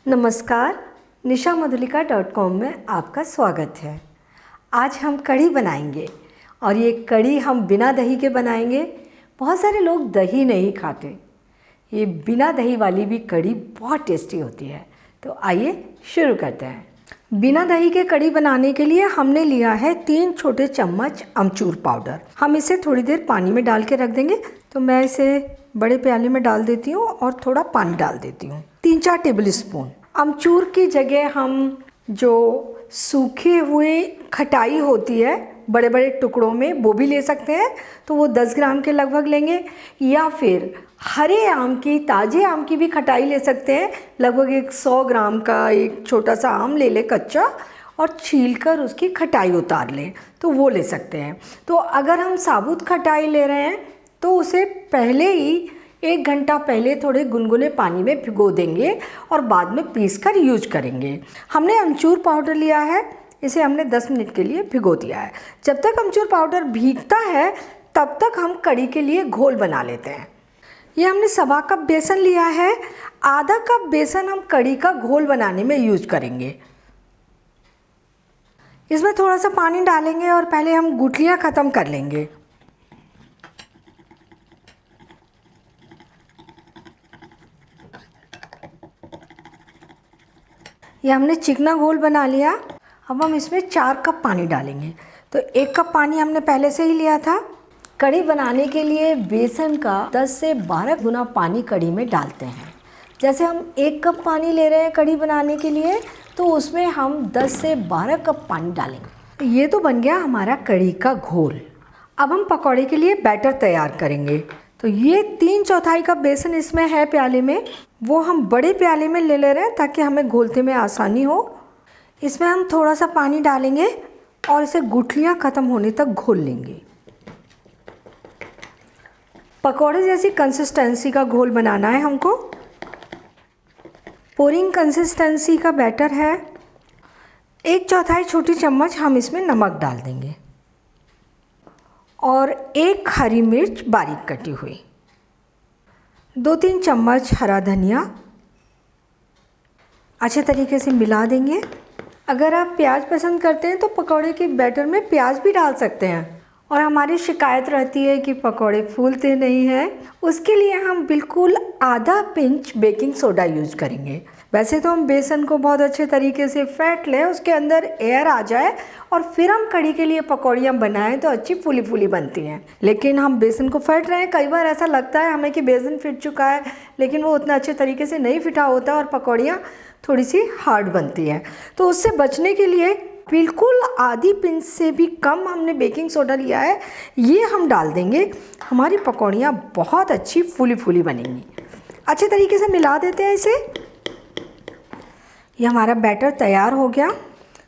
नमस्कार, nishamodulika.com में आपका स्वागत है। आज हम कढ़ी बनाएंगे और ये कढ़ी हम बिना दही के बनाएंगे। बहुत सारे लोग दही नहीं खाते, ये बिना दही वाली भी कढ़ी बहुत टेस्टी होती है। तो आइए शुरू करते हैं। बिना दही के कढ़ी बनाने के लिए हमने लिया है 3 छोटे चम्मच अमचूर पाउडर। हम इसे थोड़ी देर पानी में डाल के रख देंगे। तो मैं इसे बड़े प्याले में डाल देती हूँ और थोड़ा पानी डाल देती हूँ। 3-4 टेबल स्पून। अमचूर की जगह हम जो सूखे हुए खटाई होती है बड़े बड़े टुकड़ों में, वो भी ले सकते हैं। तो वो 10 ग्राम के लगभग लेंगे, या फिर हरे आम की, ताज़े आम की भी खटाई ले सकते हैं। लगभग 100 ग्राम का एक छोटा सा आम ले लें कच्चा, और छील कर उसकी खटाई उतार लें, तो वो ले सकते हैं। तो अगर हम साबुत खटाई ले रहे हैं तो उसे पहले ही 1 घंटा पहले थोड़े गुनगुने पानी में भिगो देंगे और बाद में पीस कर यूज करेंगे। हमने अमचूर पाउडर लिया है, इसे हमने 10 मिनट के लिए भिगो दिया है। जब तक अमचूर पाउडर भीगता है तब तक हम कढ़ी के लिए घोल बना लेते हैं। ये हमने 1.25 कप बेसन लिया है। आधा कप बेसन हम कढ़ी का घोल बनाने में यूज करेंगे। इसमें थोड़ा सा पानी डालेंगे और पहले हम गुठलियाँ ख़त्म कर लेंगे। ये हमने चिकना घोल बना लिया। अब हम इसमें 4 कप पानी डालेंगे। तो 1 कप पानी हमने पहले से ही लिया था। कढ़ी बनाने के लिए बेसन का 10 से 12 गुना पानी कढ़ी में डालते हैं। जैसे हम 1 कप पानी ले रहे हैं कढ़ी बनाने के लिए, तो उसमें हम 10 से 12 कप पानी डालेंगे। ये तो बन गया हमारा कढ़ी का घोल। अब हम पकौड़े के लिए बैटर तैयार करेंगे। तो ये 3/4 कप बेसन इसमें है प्याले में, वो हम बड़े प्याले में ले रहे हैं ताकि हमें घोलते में आसानी हो। इसमें हम थोड़ा सा पानी डालेंगे और इसे गुठलियाँ ख़त्म होने तक घोल लेंगे। पकौड़े जैसी कंसिस्टेंसी का घोल बनाना है हमको। पोरिंग कंसिस्टेंसी का बैटर है। 1/4 छोटी चम्मच हम इसमें नमक डाल देंगे और 1 हरी मिर्च बारीक कटी हुई, 2-3 चम्मच हरा धनिया। अच्छे तरीके से मिला देंगे। अगर आप प्याज पसंद करते हैं तो पकौड़े के बैटर में प्याज भी डाल सकते हैं। और हमारी शिकायत रहती है कि पकौड़े फूलते नहीं हैं, उसके लिए हम बिल्कुल आधा पिंच बेकिंग सोडा यूज करेंगे। वैसे तो हम बेसन को बहुत अच्छे तरीके से फेंट लें, उसके अंदर एयर आ जाए, और फिर हम कढ़ी के लिए पकौड़ियाँ बनाएं तो अच्छी फूली फूली बनती हैं। लेकिन हम बेसन को फेंट रहे हैं, कई बार ऐसा लगता है हमें कि बेसन फिट चुका है, लेकिन वो उतना अच्छे तरीके से नहीं फिटा होता और पकौड़ियाँ थोड़ी सी हार्ड बनती हैं। तो उससे बचने के लिए बिल्कुल आधी पिंच से भी कम हमने बेकिंग सोडा लिया है, ये हम डाल देंगे। हमारी पकौड़ियाँ बहुत अच्छी फूली फूली बनेंगी। अच्छे तरीके से मिला देते हैं इसे। ये हमारा बैटर तैयार हो गया।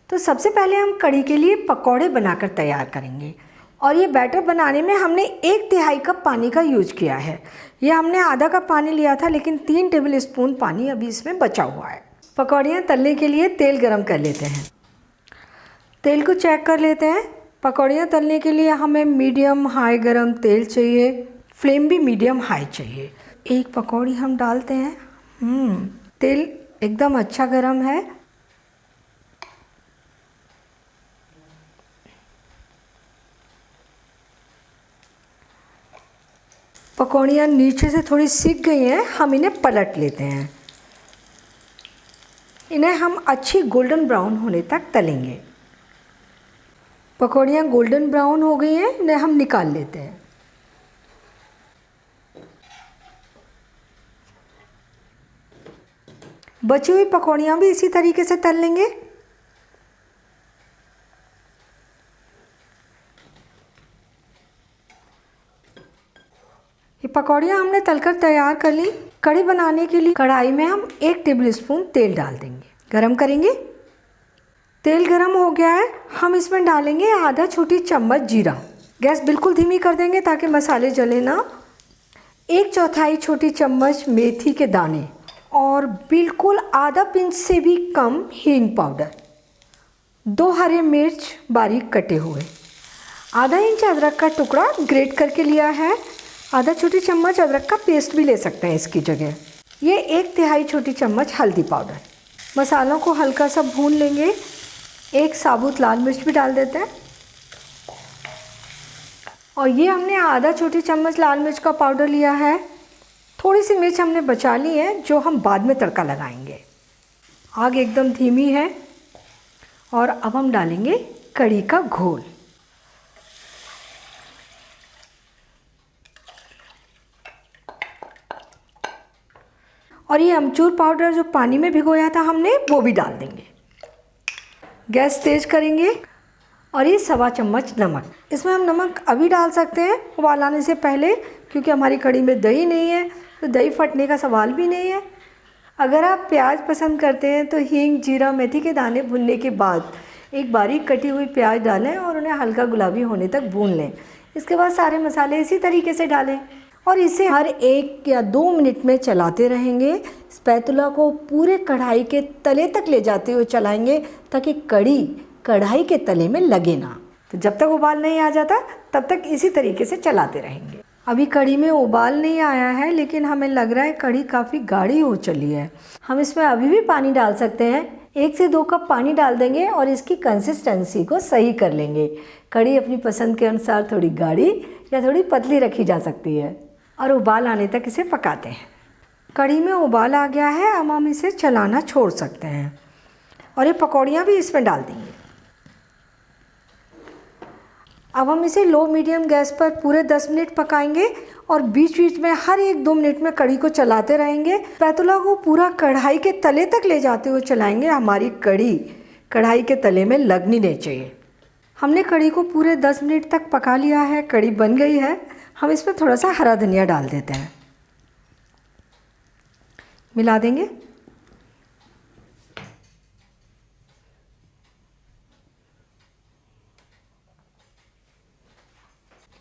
तो सबसे पहले हम कढ़ी के लिए पकौड़े बनाकर तैयार करेंगे। और ये बैटर बनाने में हमने 1/3 कप पानी का यूज किया है। ये हमने आधा कप पानी लिया था, लेकिन 3 टेबल स्पून पानी अभी इसमें बचा हुआ है। पकौड़ियाँ तलने के लिए तेल गरम कर लेते हैं। तेल को चेक कर लेते हैं। पकौड़ियाँ तलने के लिए हमें मीडियम हाई गरम तेल चाहिए, फ्लेम भी मीडियम हाई चाहिए। 1 पकौड़ी हम डालते हैं। तेल एकदम अच्छा गरम है। पकौड़ियाँ नीचे से थोड़ी सिक गई हैं, हम इन्हें पलट लेते हैं। इन्हें हम अच्छी गोल्डन ब्राउन होने तक तलेंगे। पकौड़ियाँ गोल्डन ब्राउन हो गई हैं, इन्हें हम निकाल लेते हैं। बची हुई पकौड़ियाँ भी इसी तरीके से तल लेंगे। ये पकौड़ियाँ हमने तलकर तैयार कर ली। कढ़ी बनाने के लिए कढ़ाई में हम 1 टेबल स्पून तेल डाल देंगे। गरम करेंगे। तेल गरम हो गया है, हम इसमें डालेंगे आधा छोटी चम्मच जीरा। गैस बिल्कुल धीमी कर देंगे ताकि मसाले जले ना। 1/4 छोटी चम्मच मेथी के दाने और बिल्कुल आधा पिंच से भी कम हींग पाउडर, 2 हरे मिर्च बारीक कटे हुए, आधा इंच अदरक का टुकड़ा ग्रेट करके लिया है। आधा छोटी चम्मच अदरक का पेस्ट भी ले सकते हैं इसकी जगह। ये 1/3 छोटी चम्मच हल्दी पाउडर, मसालों को हल्का सा भून लेंगे। एक साबुत लाल मिर्च भी डाल देते हैं और ये हमने आधा छोटी चम्मच लाल मिर्च का पाउडर लिया है। थोड़ी सी मिर्च हमने बचा ली है जो हम बाद में तड़का लगाएंगे। आग एकदम धीमी है और अब हम डालेंगे कढ़ी का घोल। और ये अमचूर पाउडर जो पानी में भिगोया था हमने, वो भी डाल देंगे। गैस तेज करेंगे और ये 1.25 चम्मच नमक। इसमें हम नमक अभी डाल सकते हैं उबाल आने से पहले, क्योंकि हमारी कढ़ी में दही नहीं है तो दही फटने का सवाल भी नहीं है। अगर आप प्याज पसंद करते हैं तो हींग, जीरा, मेथी के दाने भुनने के बाद एक बारीक कटी हुई प्याज डालें और उन्हें हल्का गुलाबी होने तक भून लें। इसके बाद सारे मसाले इसी तरीके से डालें और इसे हर 1 या 2 मिनट में चलाते रहेंगे। स्पैतुला को पूरे कढ़ाई के तले तक ले जाते हुए चलाएंगे ताकि कढ़ी कढ़ाई के तले में लगे ना। तो जब तक उबाल नहीं आ जाता तब तक इसी तरीके से चलाते रहेंगे। अभी कढ़ी में उबाल नहीं आया है, लेकिन हमें लग रहा है कढ़ी काफ़ी गाढ़ी हो चली है। हम इसमें अभी भी पानी डाल सकते हैं। 1 से 2 कप पानी डाल देंगे और इसकी कंसिस्टेंसी को सही कर लेंगे। कढ़ी अपनी पसंद के अनुसार थोड़ी गाढ़ी या थोड़ी पतली रखी जा सकती है और उबाल आने तक इसे पकाते हैं। कढ़ी में उबाल आ गया है, अब हम इसे चलाना छोड़ सकते हैं और ये पकौड़ियाँ भी इसमें डाल देंगे। अब हम इसे लो मीडियम गैस पर पूरे 10 मिनट पकाएंगे और बीच बीच में हर 1-2 मिनट में कढ़ी को चलाते रहेंगे। स्पैतुला को पूरा कढ़ाई के तले तक ले जाते हुए चलाएंगे। हमारी कढ़ी कढ़ाई के तले में लगनी नहीं चाहिए। हमने कढ़ी को पूरे 10 मिनट तक पका लिया है। कढ़ी बन गई है। हम इसमें थोड़ा सा हरा धनिया डाल देते हैं, मिला देंगे।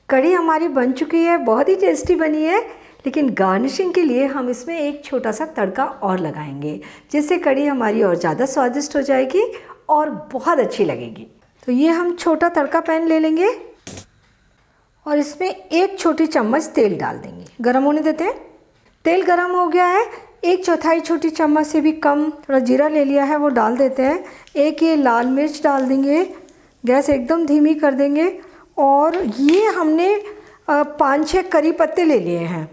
कढ़ी हमारी बन चुकी है, बहुत ही टेस्टी बनी है। लेकिन गार्निशिंग के लिए हम इसमें एक छोटा सा तड़का और लगाएंगे, जिससे कढ़ी हमारी और ज़्यादा स्वादिष्ट हो जाएगी और बहुत अच्छी लगेगी। तो ये हम छोटा तड़का पैन ले लेंगे और इसमें 1 छोटी चम्मच तेल डाल देंगे। गरम होने देते हैं। तेल गरम हो गया है। 1/4 छोटी चम्मच से भी कम थोड़ा जीरा ले लिया है, वो डाल देते हैं। एक ये लाल मिर्च डाल देंगे। गैस एकदम धीमी कर देंगे और ये हमने 5-6 करी पत्ते ले लिए हैं,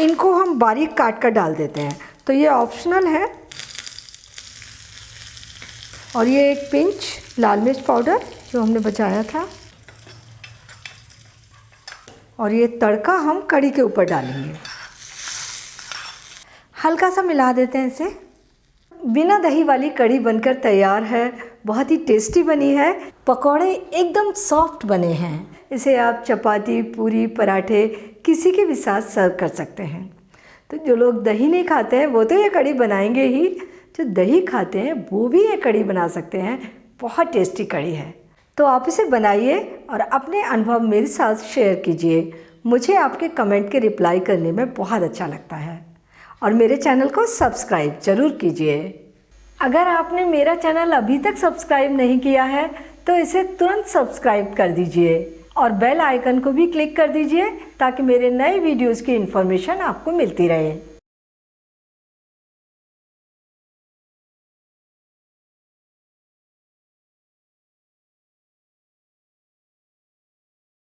इनको हम बारीक काट कर डाल देते हैं। तो ये ऑप्शनल है। और ये 1 पिंच लाल मिर्च पाउडर जो हमने बचाया था और ये तड़का हम कढ़ी के ऊपर डालेंगे। हल्का सा मिला देते हैं इसे। बिना दही वाली कढ़ी बनकर तैयार है। बहुत ही टेस्टी बनी है। पकौड़े एकदम सॉफ्ट बने हैं। इसे आप चपाती, पूरी, पराठे किसी के भी साथ सर्व कर सकते हैं। तो जो लोग दही नहीं खाते हैं वो तो ये कढ़ी बनाएंगे ही, जो दही खाते हैं वो भी ये कढ़ी बना सकते हैं। बहुत टेस्टी कढ़ी है। तो आप इसे बनाइए और अपने अनुभव मेरे साथ शेयर कीजिए। मुझे आपके कमेंट के रिप्लाई करने में बहुत अच्छा लगता है। और मेरे चैनल को सब्सक्राइब ज़रूर कीजिए। अगर आपने मेरा चैनल अभी तक सब्सक्राइब नहीं किया है तो इसे तुरंत सब्सक्राइब कर दीजिए और बेल आइकन को भी क्लिक कर दीजिए ताकि मेरे नए वीडियोज़ की इन्फॉर्मेशन आपको मिलती रहे।